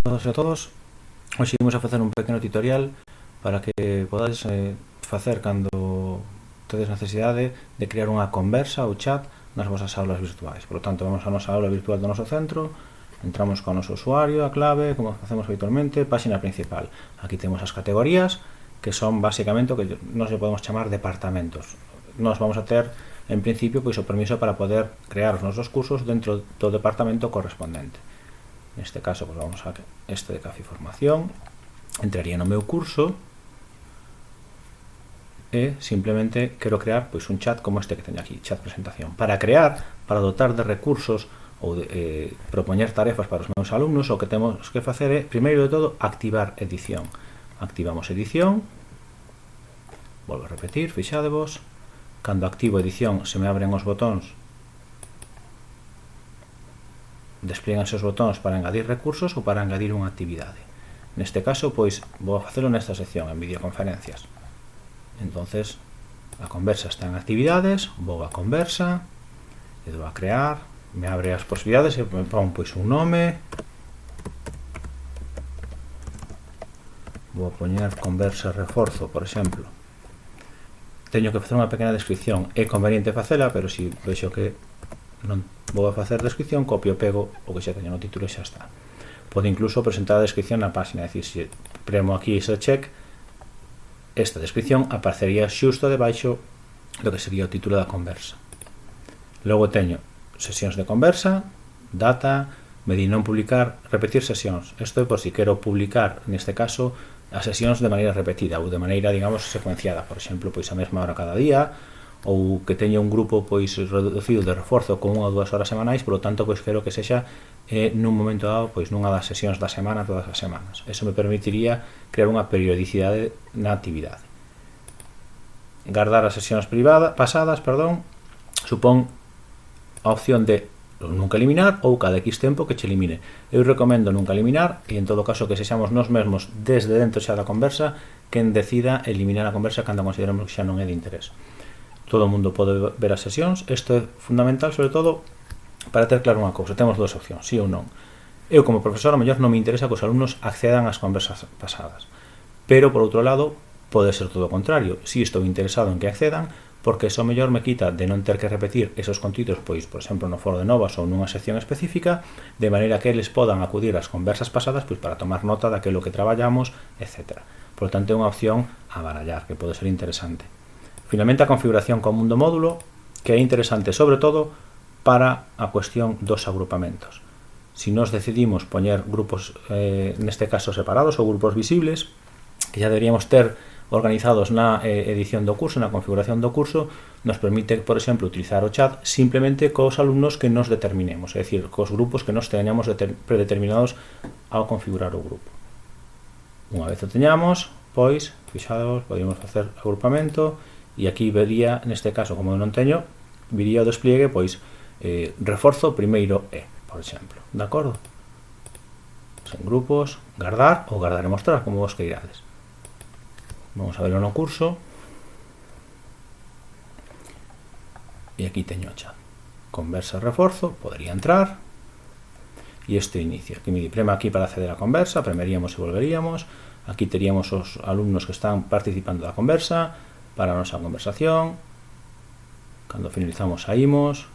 todas e a todos. Hoxe imos a facer un pequeno tutorial para que podades facer cando tedes necesidade de crear unha conversa ou chat nas vosas aulas virtuais. Por lo tanto, vamos a nosa aula virtual do noso centro, entramos con o noso usuario, a clave, como facemos habitualmente, páxina principal. Aquí temos as categorías, que son basicamente o que nos podemos chamar departamentos. Nos vamos a ter, en principio, pois o permiso para poder crear os nosos cursos dentro do departamento correspondente. Neste caso, pues vamos a este de Café Formación, entraría no meu curso e simplemente quero crear pois un chat como este que teño aquí, chat presentación. Para crear, para dotar de recursos ou de propoñer tarefas para os meus alumnos, o que temos que facer é, primeiro de todo, activar edición. Activamos edición, volvo a repetir, fixadevos, cando activo edición se me abren os botóns, desplieganse os botóns para engadir recursos ou para engadir unha actividade. Neste caso, pois, vou a facelo nesta sección, en videoconferencias. Entonces, a conversa está en actividades, vou a conversa, e dou a crear, me abre as posibilidades e me pon pois un nome, vou a poñer conversa reforzo, por exemplo. Teño que facer unha pequena descripción, é conveniente facela, pero se vexo que non vou a facer descripción, copio e pego o que xa teño no título e xa está. Pode incluso presentar a descripción na página, é dicir, se premo aquí ese check, esta descripción aparecería xusto debaixo do que sería o título da conversa. Logo teño sesións de conversa, data, medir non publicar, repetir sesións. Isto é por si quero publicar, neste caso, as sesións de maneira repetida ou de maneira, digamos, secuenciada. Por exemplo, pois a mesma hora cada día, ou que teña un grupo pois reducido de reforzo con 1 ou 2 horas semanais, por lo tanto, pois quero que sexa nun momento dado, pois nunha das sesións da semana todas as semanas. Eso me permitiría crear unha periodicidade na actividade. Guardar as sesións pasadas, supón a opción de nunca eliminar ou cada X tempo que che elimine. Eu recomendo nunca eliminar e en todo caso que sexamos nós mesmos desde dentro xa da conversa quen decida eliminar a conversa cando consideremos que xa non é de interés. Todo o mundo pode ver as sesións. Isto é fundamental, sobre todo, para ter claro unha cousa. Temos dúas opcións, sí ou non. Eu, como profesor, a mellor non me interesa que os alumnos accedan ás conversas pasadas. Pero, por outro lado, pode ser todo o contrario. Si estou interesado en que accedan, porque eso mellor me quita de non ter que repetir esos contidos, pois, por exemplo, no foro de novas ou nunha sección específica, de maneira que eles podan acudir ás conversas pasadas pois para tomar nota daquilo que traballamos, etc. Por tanto, é unha opción a barallar, que pode ser interesante. Finalmente, a configuración común do módulo, que é interesante sobre todo para a cuestión dos agrupamentos. Si nos decidimos poñer grupos, neste caso separados ou grupos visibles, que ya deberíamos ter organizados na edición do curso, na configuración do curso, nos permite, por exemplo, utilizar o chat simplemente cos alumnos que nos determinemos, é dicir, cos grupos que nos teñamos predeterminados ao configurar o grupo. Unha vez o teñamos, pois, fixados, podemos facer agrupamento, e aquí vería, neste caso, como eu non teño, viría o despliegue, pois, reforzo primeiro E, por exemplo, de acordo? En grupos, guardar ou guardar e mostrar, como vos queirades. Vamos a verlo no curso. E aquí teño o chat. Conversa reforzo, podría entrar. E este inicio. Aquí me prema aquí para acceder á conversa, premeríamos e volveríamos. Aquí teríamos os alumnos que están participando da conversa, para a nosa conversación. Cando finalizamos saímos.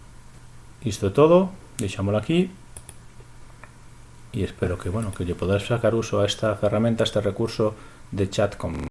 Isto é todo, deixámoslo aquí e espero que, bueno, que lle podáis sacar uso a esta ferramenta, a este recurso de chat con